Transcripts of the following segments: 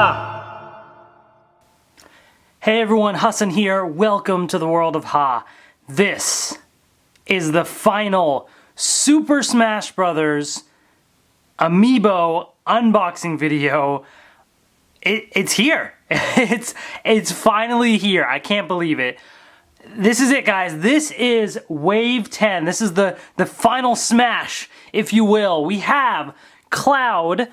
Ha! Hey everyone, Hassan here. Welcome to the world of Ha. This is the final Super Smash Bros. Amiibo unboxing video. It's here. It's finally here. I can't believe it. This is it, guys. This is Wave 10. This is the final smash, if you will. We have Cloud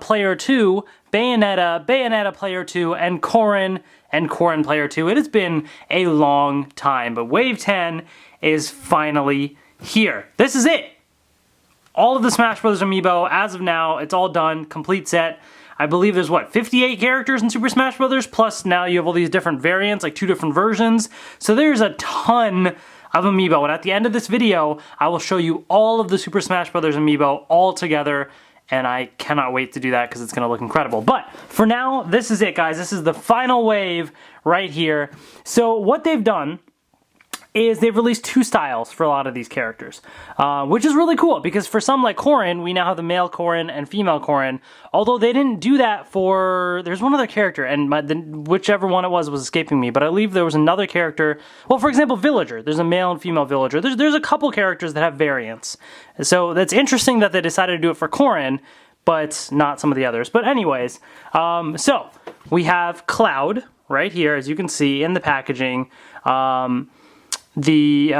Player 2, Bayonetta Player 2, and Corrin Player 2. It has been a long time, but Wave 10 is finally here. This is it. All of the Smash Bros. Amiibo, as of now, it's all done, complete set. I believe there's, 58 characters in Super Smash Bros., plus now you have all these different variants, like 2 different versions. So there's a ton of Amiibo, and at the end of this video, I will show you all of the Super Smash Bros. Amiibo all together, and I cannot wait to do that because it's going to look incredible. But for now, this is it, guys. This is the final wave right here. So what they've done is they've released 2 styles for a lot of these characters, which is really cool because for some like Corrin, we now have the male Corrin and female Corrin, although they didn't do that for, there's one other character, and whichever one it was escaping me, but I believe there was another character, well, for example, Villager, there's a male and female Villager, there's a couple characters that have variants, so that's interesting that they decided to do it for Corrin, but not some of the others. But anyways, so we have Cloud right here, as you can see in the packaging. The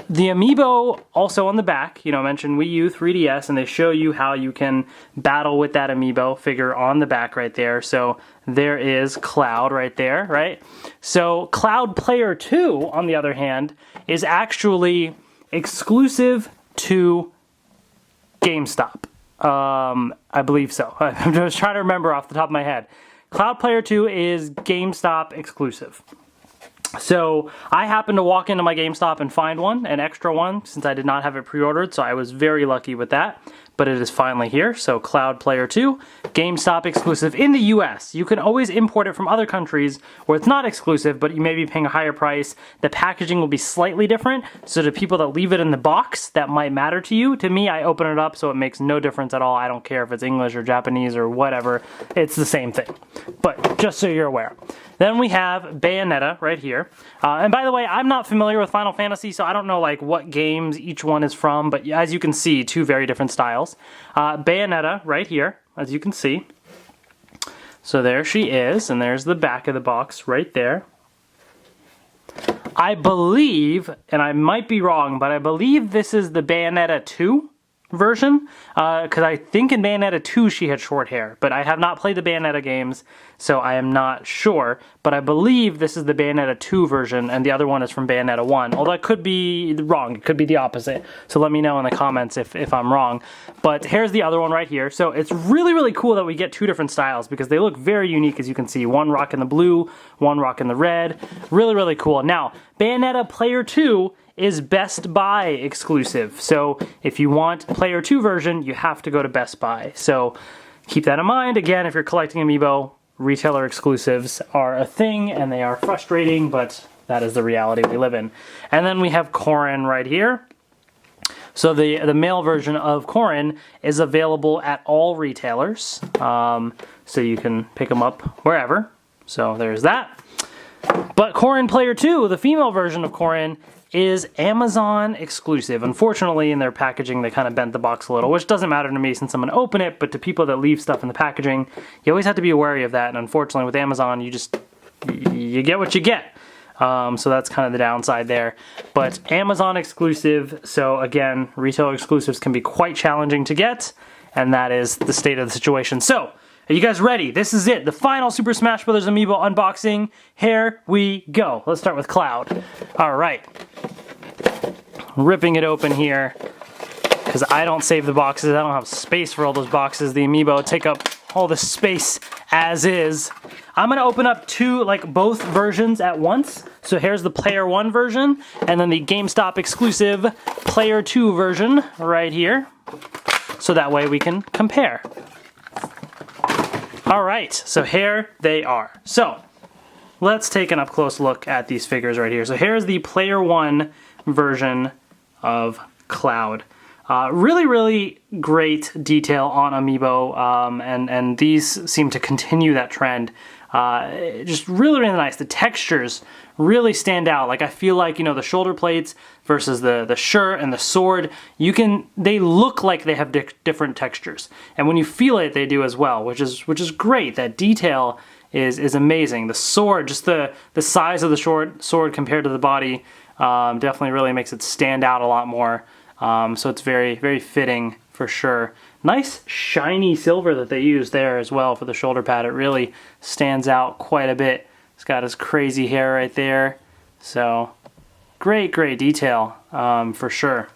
Amiibo also on the back, I mentioned Wii U, 3DS, and they show you how you can battle with that Amiibo figure on the back right there. So there is Cloud right there, right? So Cloud Player 2, on the other hand, is actually exclusive to GameStop. I believe so. I'm just trying to remember off the top of my head. Cloud Player 2 is GameStop exclusive. So I happened to walk into my GameStop and find one, an extra one, since I did not have it pre-ordered, so I was very lucky with that. But it is finally here, so Cloud Player 2, GameStop exclusive in the US. You can always import it from other countries where it's not exclusive, but you may be paying a higher price. The packaging will be slightly different, so to people that leave it in the box, that might matter to you. To me, I open it up, so it makes no difference at all. I don't care if it's English or Japanese or whatever. It's the same thing. But just so you're aware. Then we have Bayonetta right here. And by the way, I'm not familiar with Final Fantasy, so I don't know what games each one is from, but as you can see, 2 very different styles. Bayonetta right here, as you can see. So there she is, and there's the back of the box right there. I believe, and I might be wrong, but I believe this is the Bayonetta 2 version, because I think in Bayonetta 2 she had short hair, but I have not played the Bayonetta games, so I am not sure, but I believe this is the Bayonetta 2 version, and the other one is from Bayonetta 1, although it could be wrong, it could be the opposite, so let me know in the comments if I'm wrong. But here's the other one right here. So it's really, really cool that we get 2 different styles, because they look very unique, as you can see, one rocking the blue, one rocking the red, really, really cool. Now, Bayonetta Player 2 is Best Buy exclusive. So if you want Player 2 version, you have to go to Best Buy. So keep that in mind. Again, if you're collecting Amiibo, retailer exclusives are a thing and they are frustrating, but that is the reality we live in. And then we have Corrin right here. So the male version of Corrin is available at all retailers. So you can pick them up wherever. So there's that. But Corrin Player 2, the female version of Corrin, is Amazon exclusive. Unfortunately, in their packaging, they kind of bent the box a little, which doesn't matter to me since I'm going to open it, but to people that leave stuff in the packaging, you always have to be wary of that, and unfortunately with Amazon, you get what you get. So that's kind of the downside there. But Amazon exclusive, so again, retail exclusives can be quite challenging to get, and that is the state of the situation. So, are you guys ready? This is it, the final Super Smash Bros. Amiibo unboxing. Here we go. Let's start with Cloud. All right. Ripping it open here, because I don't save the boxes. I don't have space for all those boxes. The Amiibo take up all the space as is. I'm going to open up 2, both versions at once. So here's the Player 1 version, and then the GameStop exclusive Player 2 version right here. So that way we can compare. Alright, so here they are. So, let's take an up-close look at these figures right here. So here's the Player 1 version of Cloud. Really, really great detail on Amiibo, and these seem to continue that trend. Just really, really nice. The textures really stand out. Like, I feel like, you know, the shoulder plates versus the shirt and the sword, they look like they have different textures. And when you feel it, they do as well, which is great. That detail is amazing. The sword, just the size of the sword compared to the body, definitely really makes it stand out a lot more. So it's very, very fitting for sure. Nice shiny silver that they use there as well for the shoulder pad. It really stands out quite a bit. It's got his crazy hair right there. So great, great detail for sure.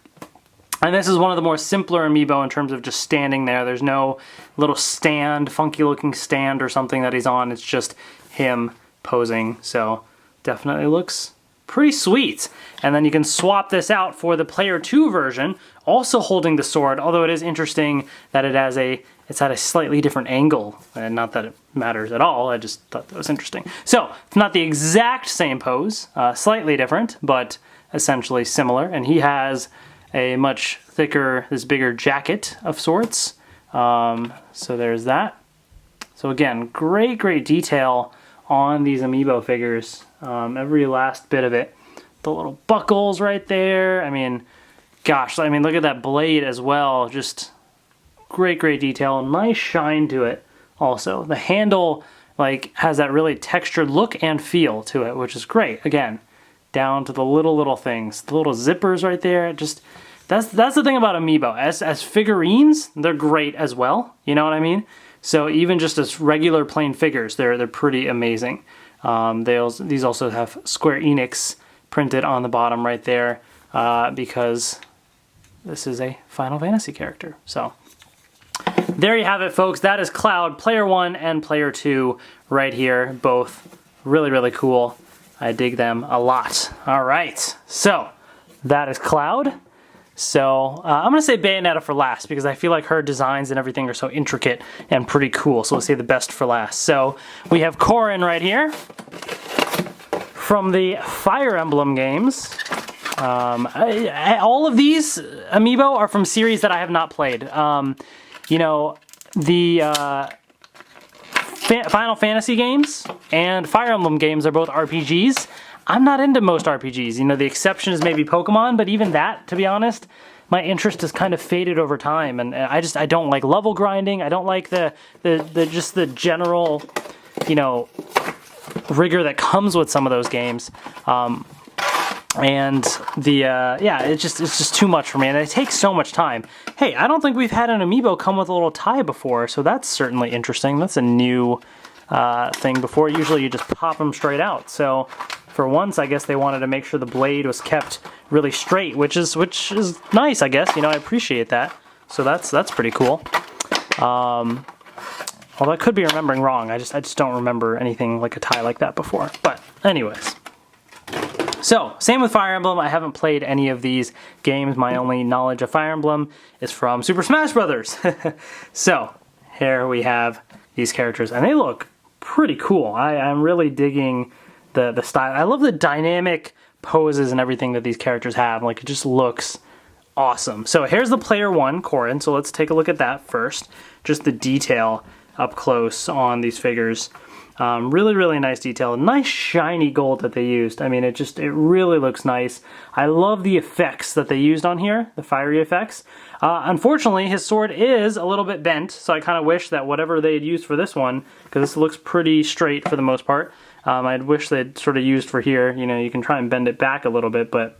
And this is one of the more simpler Amiibo in terms of just standing there. There's no little stand, funky looking stand or something that he's on. It's just him posing. So definitely looks pretty sweet. And then you can swap this out for the player 2 version, also holding the sword, although it is interesting that it's at a slightly different angle. And not that it matters at all, I just thought that was interesting. So, it's not the exact same pose, slightly different, but essentially similar. And he has a much thicker, this bigger jacket of sorts. So there's that. So again, great, great detail on these Amiibo figures. Every last bit of it. The little buckles right there. I mean, gosh, I mean, look at that blade as well. Just great, great detail. Nice shine to it also. The handle, like, has that really textured look and feel to it, which is great. Again, down to the little things. The little zippers right there. Just, that's the thing about Amiibo. As figurines, they're great as well. You know what I mean? So even just as regular plain figures, they're pretty amazing. These also have Square Enix printed on the bottom right there because this is a Final Fantasy character. So there you have it, folks. That is Cloud, Player 1 and Player 2 right here. Both really, really cool. I dig them a lot. All right, so that is Cloud. So I'm going to say Bayonetta for last because I feel like her designs and everything are so intricate and pretty cool. So let's say the best for last. So we have Corrin right here from the Fire Emblem games. All of these Amiibo are from series that I have not played. You know, the Final Fantasy games and Fire Emblem games are both RPGs. I'm not into most RPGs. You know, the exception is maybe Pokemon, but even that, to be honest, my interest has kind of faded over time, and I don't like level grinding. I don't like just the general, you know, rigor that comes with some of those games. And yeah, it's just too much for me, and it takes so much time. Hey, I don't think we've had an Amiibo come with a little tie before, so that's certainly interesting. That's a new thing. Before, usually you just pop them straight out. So for once, I guess they wanted to make sure the blade was kept really straight, which is nice, I guess. You know, I appreciate that. So that's pretty cool. Although I could be remembering wrong. I just don't remember anything like a tie like that before. But anyways. So, same with Fire Emblem. I haven't played any of these games. My only knowledge of Fire Emblem is from Super Smash Brothers. So, here we have these characters, and they look pretty cool. I'm really digging the style. I love the dynamic poses and everything that these characters have. Like, it just looks awesome. So here's the player 1, Corrin. So let's take a look at that first. Just the detail up close on these figures. Really, really nice detail. Nice shiny gold that they used. I mean, it really looks nice. I love the effects that they used on here, the fiery effects. Unfortunately, his sword is a little bit bent, so I kind of wish that whatever they had used for this one, because this looks pretty straight for the most part, I'd wish they'd sort of used for here. You know, you can try and bend it back a little bit, but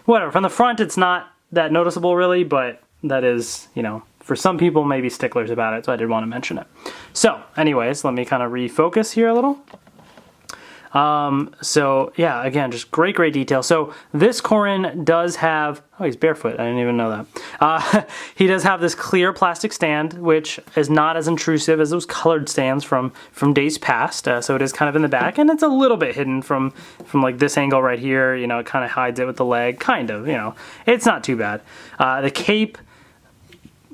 whatever. From the front, it's not that noticeable really, but that is, you know, for some people maybe sticklers about it, so I did want to mention it. So anyways, let me kind of refocus here a little. So yeah, again, just great detail. So this Corrin does have, oh, he's barefoot. I didn't even know that. He does have this clear plastic stand, which is not as intrusive as those colored stands from days past. So it is kind of in the back, and it's a little bit hidden from like this angle right here. You know, it kind of hides it with the leg, kind of, you know, it's not too bad. The cape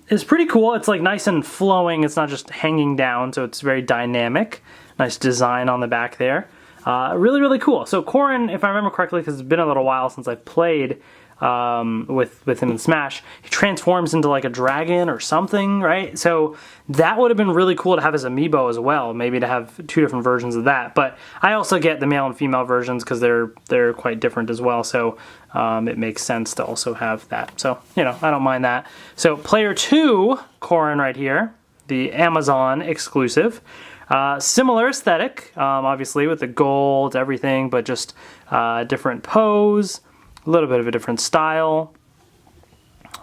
is pretty cool. It's like nice and flowing. It's not just hanging down, so it's very dynamic. Nice design on the back there. Really, really cool. So Corrin, if I remember correctly, because it's been a little while since I've played with him in Smash, he transforms into like a dragon or something, right? So that would have been really cool to have as Amiibo as well, maybe to have two different versions of that. But I also get the male and female versions because they're quite different as well, so it makes sense to also have that. So, you know, I don't mind that. So player 2, Corrin right here, the Amazon exclusive. Similar aesthetic, obviously with the gold, everything, but just different pose, a little bit of a different style.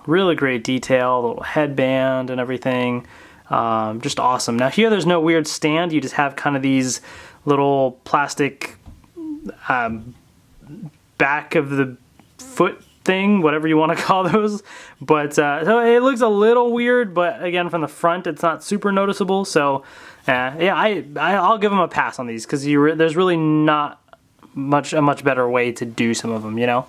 Really great detail, the little headband and everything. Just awesome. Now here there's no weird stand, you just have kind of these little plastic back of the foot thing, whatever you want to call those. But so it looks a little weird, but again from the front it's not super noticeable. So yeah, I'll give them a pass on these because there's really not a much better way to do some of them, you know.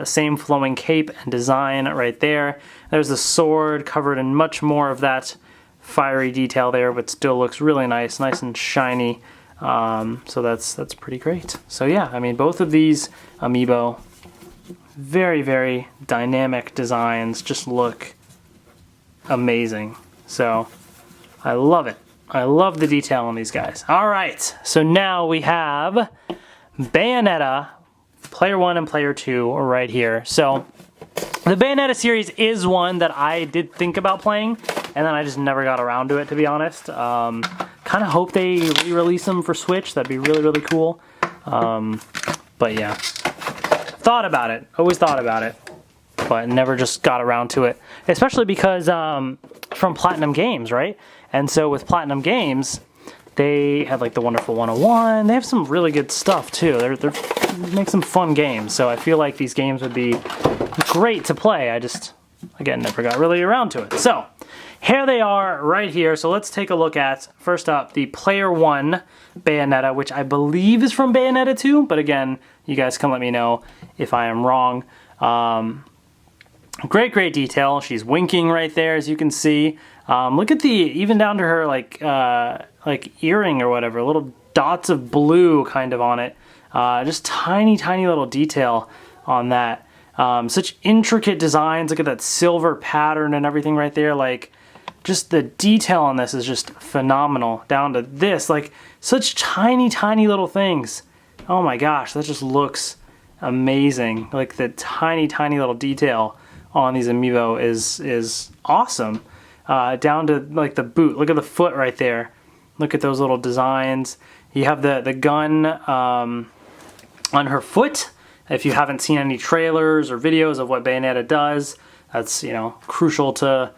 Same flowing cape and design right there. There's the sword covered in much more of that fiery detail there, but still looks really nice and shiny. So that's pretty great. So yeah, I mean both of these Amiibo, very, very dynamic designs, just look amazing. So I love it. I love the detail on these guys. All right, so now we have Bayonetta, player 1 and player 2 are right here. So the Bayonetta series is one that I did think about playing, and then I just never got around to it, to be honest. Kind of hope they re-release them for Switch. That'd be really, really cool. But yeah, thought about it, always thought about it, but never just got around to it. Especially because from Platinum Games, right? And so with Platinum Games, they had like the Wonderful 101. They have some really good stuff too. They make some fun games. So I feel like these games would be great to play. I just, again, never got really around to it. So here they are right here. So let's take a look at, first up, the player 1 Bayonetta, which I believe is from Bayonetta 2. But again, you guys can let me know if I am wrong. Great detail. She's winking right there, as you can see. Look at even down to her like earring or whatever, little dots of blue kind of on it. Just tiny little detail on that. Such intricate designs. Look at that silver pattern and everything right there. Like, just the detail on this is just phenomenal. Down to this, like such tiny little things. Oh my gosh, that just looks amazing. Like the tiny little detail on these Amiibo is awesome. Down to like the boot. Look at the foot right there. Look at those little designs. You have the gun on her foot. If you haven't seen any trailers or videos of what Bayonetta does, that's, you know, crucial to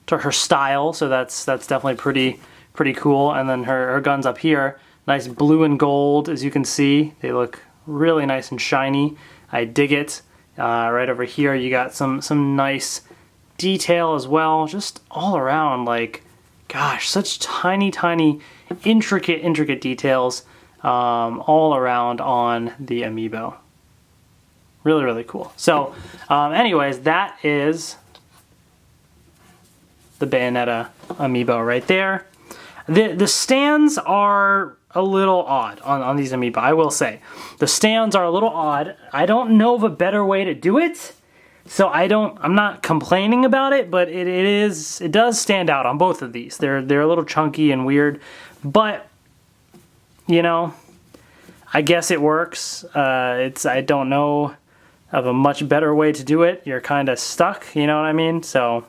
her style. So that's definitely pretty cool. And then her guns up here, nice blue and gold, as you can see. They look really nice and shiny. I dig it. Right over here, you got some nice detail as well, just all around. Like, gosh, such tiny intricate details all around on the Amiibo. Really cool. So anyways, that is the Bayonetta Amiibo right there. The stands are a little odd on these Amiibo, I will say. The stands are a little odd. I don't know of a better way to do it. So I'm not complaining about it, but it does stand out on both of these. They're a little chunky and weird, but you know, I guess it works. I don't know of a much better way to do it. You're kind of stuck, you know what I mean? So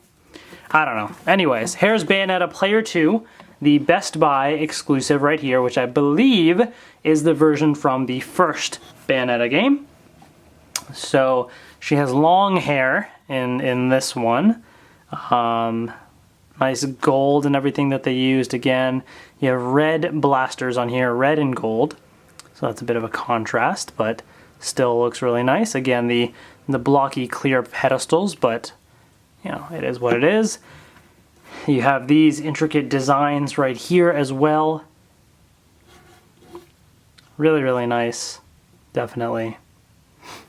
I don't know. Anyways, here's Bayonetta Player 2, the Best Buy exclusive right here, which I believe is the version from the first Bayonetta game. So she has long hair in this one. Nice gold and everything that they used. Again, you have red blasters on here, red and gold. So that's a bit of a contrast, but still looks really nice. Again, the blocky clear pedestals, but you know, it is what it is. You have these intricate designs right here as well. Really nice, definitely.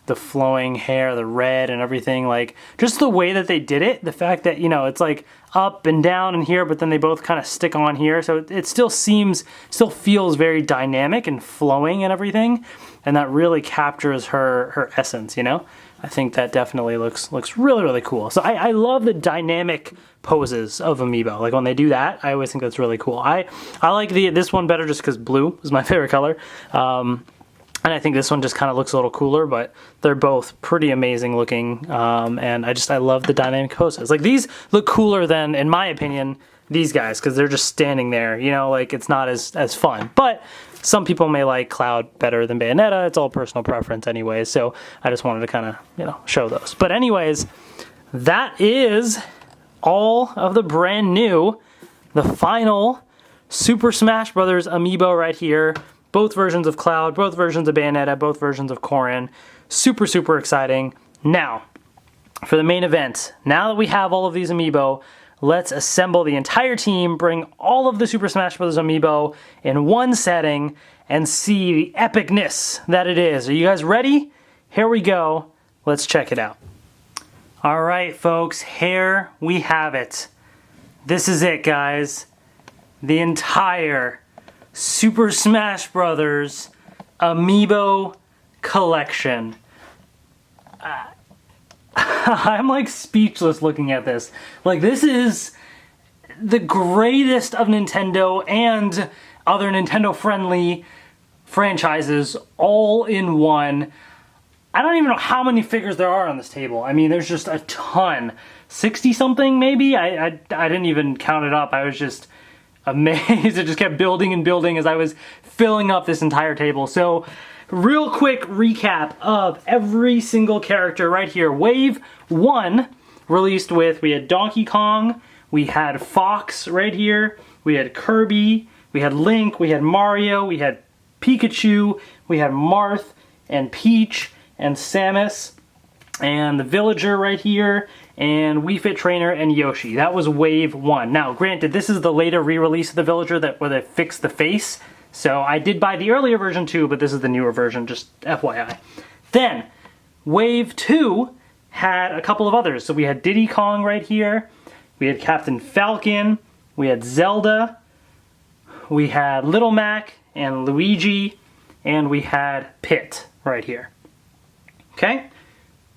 The flowing hair, the red and everything, like just the way that they did it, the fact that, you know, it's like up and down in here, but then they both kind of stick on here, so it still feels very dynamic and flowing and everything, and that really captures her essence, you know. I think that definitely looks really, really cool. So I love the dynamic poses of Amiibo. Like when they do that, I always think that's really cool. I like this one better just because blue is my favorite color. And I think this one just kind of looks a little cooler, but they're both pretty amazing looking. And I love the dynamic poses. Like these look cooler than, in my opinion, these guys, because they're just standing there, you know, like it's not as fun. But some people may like Cloud better than Bayonetta. It's all personal preference anyways. So I just wanted to kind of, you know, show those. But anyways, that is all of the brand new, the final Super Smash Bros. Amiibo right here. Both versions of Cloud, both versions of Bayonetta, both versions of Corrin. Super, super exciting. Now, for the main event, now that we have all of these Amiibo, let's assemble the entire team, bring all of the Super Smash Bros. Amiibo in one setting, and see the epicness that it is. Are you guys ready? Here we go. Let's check it out. All right, folks, here we have it. This is it, guys. The entire Super Smash Bros. Amiibo collection. I'm like speechless looking at this. Like this is the greatest of Nintendo and other Nintendo friendly franchises all in one. I don't even know how many figures there are on this table. I mean, there's just a ton. 60 something maybe? I didn't even count it up. I was just amazed. It just kept building and building as I was filling up this entire table. So real quick recap of every single character right here. Wave 1 released with, we had Donkey Kong, we had Fox right here, we had Kirby, we had Link, we had Mario, we had Pikachu, we had Marth and Peach and Samus and the Villager right here, and Wii Fit Trainer and Yoshi. That was Wave 1. Now, granted, this is the later re-release of the Villager where they fixed the face. So I did buy the earlier version too, but this is the newer version, just FYI. Then, Wave 2 had a couple of others. So we had Diddy Kong right here, we had Captain Falcon, we had Zelda, we had Little Mac and Luigi, and we had Pit right here. Okay?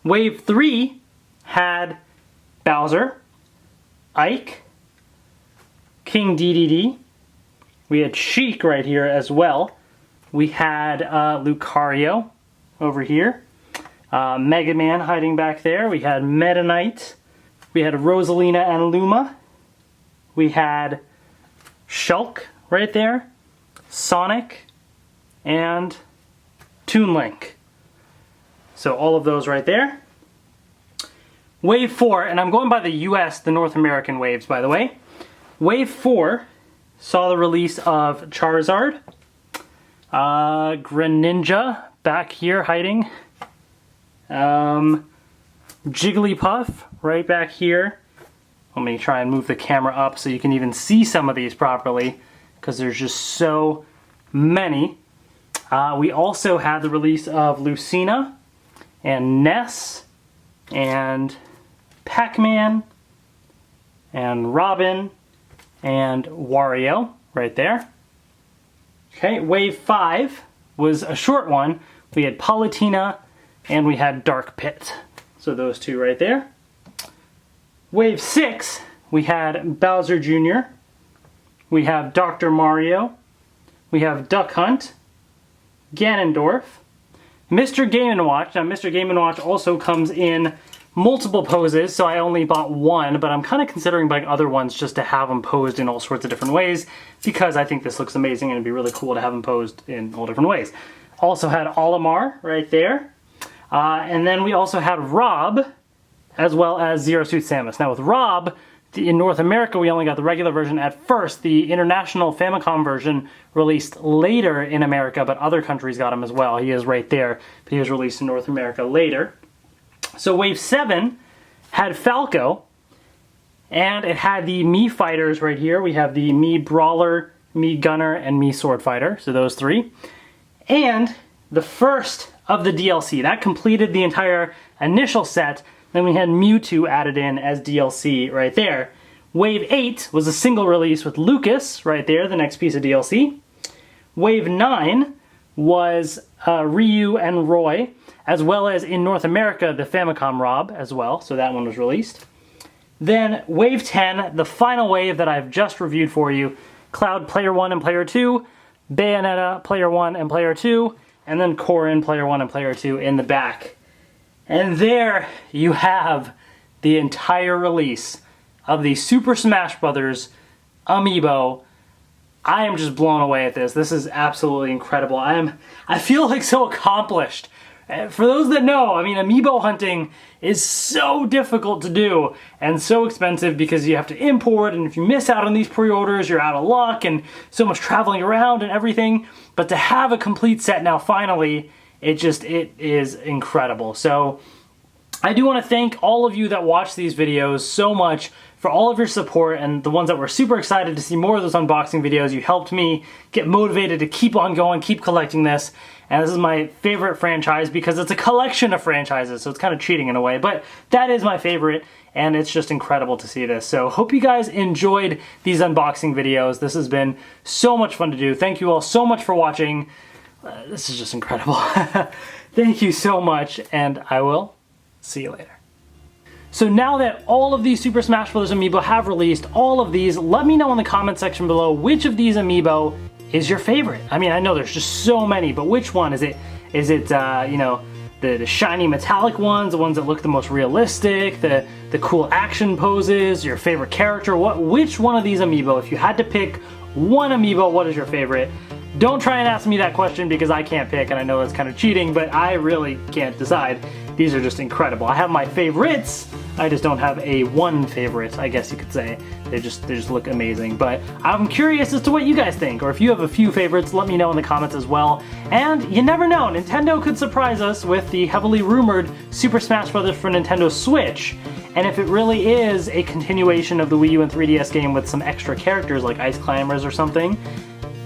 Wave 3 had Bowser, Ike, King Dedede, we had Sheik right here as well. We had Lucario over here. Mega Man hiding back there. We had Meta Knight. We had Rosalina and Luma. We had Shulk right there. Sonic. And Toon Link. So all of those right there. Wave 4, and I'm going by the US, the North American waves, by the way. Wave 4 saw the release of Charizard, Greninja back here hiding, Jigglypuff right back here. Let me try and move the camera up so you can even see some of these properly, because there's just so many. We also had the release of Lucina and Ness and Pac-Man and Robin and Wario right there. Okay, Wave 5 was a short one. We had Palutena and we had Dark Pit. So those two right there. Wave 6, we had Bowser Jr., we have Dr. Mario, we have Duck Hunt, Ganondorf, Mr. Game & Watch. Now Mr. Game & Watch also comes in multiple poses, so I only bought one, but I'm kind of considering buying other ones just to have them posed in all sorts of different ways, because I think this looks amazing and it'd be really cool to have them posed in all different ways. Also had Olimar right there, and then we also had Rob, as well as Zero Suit Samus. Now with Rob, in North America we only got the regular version at first. The international Famicom version released later in America, but other countries got him as well. He is right there, but he was released in North America later. So Wave 7 had Falco, and it had the Mii fighters right here. We have the Mii Brawler, Mii Gunner, and Mii Sword Fighter, so those three. And the first of the DLC. That completed the entire initial set. Then we had Mewtwo added in as DLC right there. Wave 8 was a single release with Lucas right there, the next piece of DLC. Wave 9 was Ryu and Roy, as well as in North America, the Famicom ROB as well, so that one was released. Then Wave 10, the final wave that I've just reviewed for you, Cloud Player 1 and Player 2, Bayonetta Player 1 and Player 2, and then Corrin Player 1 and Player 2 in the back. And there you have the entire release of the Super Smash Bros. Amiibo. I am just blown away at this. This is absolutely incredible. I feel like so accomplished. For those that know, I mean, Amiibo hunting is so difficult to do and so expensive because you have to import, and if you miss out on these pre-orders, you're out of luck, and so much traveling around and everything. But to have a complete set now, finally, it is incredible. So I do want to thank all of you that watch these videos so much for all of your support, and the ones that were super excited to see more of those unboxing videos. You helped me get motivated to keep on going, keep collecting this. And this is my favorite franchise because it's a collection of franchises, so it's kind of cheating in a way, but that is my favorite, and it's just incredible to see this. So hope you guys enjoyed these unboxing videos. This has been so much fun to do. Thank you all so much for watching. This is just incredible. Thank you so much, and I will see you later. So now that all of these Super Smash Bros. Amiibo have released, all of these, let me know in the comment section below which of these Amiibo is your favorite. I mean, I know there's just so many, but which one? Is it you know, the shiny metallic ones, the ones that look the most realistic, the cool action poses, your favorite character? Which one of these Amiibo, if you had to pick one Amiibo, what is your favorite? Don't try and ask me that question because I can't pick, and I know it's kind of cheating, but I really can't decide. These are just incredible. I have my favorites, I just don't have a one favorite, I guess you could say. They just look amazing. But I'm curious as to what you guys think, or if you have a few favorites, let me know in the comments as well. And you never know, Nintendo could surprise us with the heavily rumored Super Smash Bros. For Nintendo Switch. And if it really is a continuation of the Wii U and 3DS game with some extra characters like Ice Climbers or something,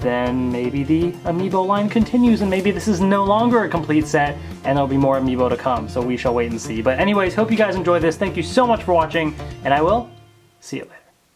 then maybe the Amiibo line continues, and maybe this is no longer a complete set and there'll be more Amiibo to come, so we shall wait and see. But anyways, hope you guys enjoyed this. Thank you so much for watching, and I will see you later.